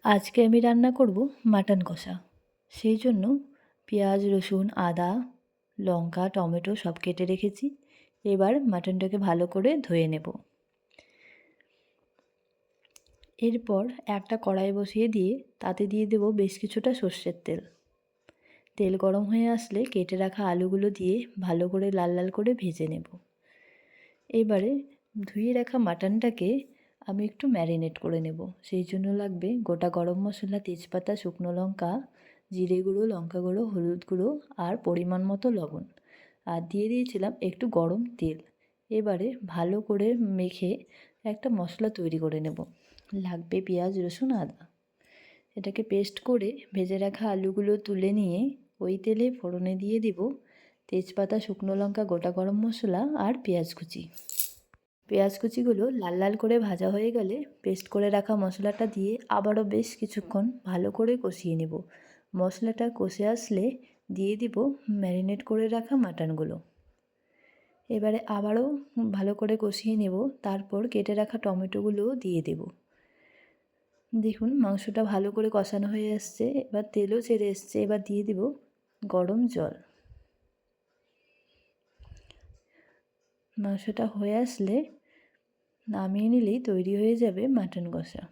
আজকে আমি রান্না করব মাটন কষা। সেই জন্য পেঁয়াজ, রসুন, আদা, লঙ্কা, টমেটো সব কেটে রেখেছি। এবার মাটনটাকে ভালো করে ধুয়ে নেব। এরপর একটা কড়াই বসিয়ে দিয়ে তাতে দিয়ে দেব বেশ কিছুটা সর্ষের তেল। তেল গরম হয়ে আসলে কেটে রাখা আলুগুলো দিয়ে ভালো করে লাল লাল করে ভেজে নেব। এবারে ধুয়ে রাখা মাটনটাকে আমি একটু ম্যারিনেট করে নেব। সেই জন্য লাগবে গোটা গরম মশলা, তেজপাতা, শুকনো লঙ্কা, জিরে গুঁড়ো, লঙ্কা গুঁড়ো, হলুদ গুঁড়ো আর পরিমাণ মতো লবণ। আর দিয়ে দিয়েছিলাম একটু গরম তেল। এবারে ভালো করে মেখে একটা মশলা তৈরি করে নেব। লাগবে পেঁয়াজ, রসুন, আদা। এটাকে পেস্ট করে ভেজে রাখা আলুগুলো তুলে নিয়ে ওই তেলে ফোড়নে দিয়ে দিব তেজপাতা, শুকনো লঙ্কা, গোটা গরম মশলা আর পেঁয়াজ কুচি। পেঁয়াজ কুচিগুলো লাল লাল করে ভাজা হয়ে গেলে পেস্ট করে রাখা মশলাটা দিয়ে আবারও বেশ কিছুক্ষণ ভালো করে কষিয়ে নেব। মশলাটা কষে আসলে দিয়ে দিব ম্যারিনেট করে রাখা মাটনগুলো। এবারে আবারও ভালো করে কষিয়ে নেব। তারপর কেটে রাখা টমেটোগুলোও দিয়ে দেব। দেখুন মাংসটা ভালো করে কষানো হয়ে আসছে, এবার তেলও ছেড়ে এসছে। এবার দিয়ে দেব গরম জল। মাংসটা হয়ে আসলে নামিয়ে নিলেই তৈরি হয়ে যাবে মাটন কষা।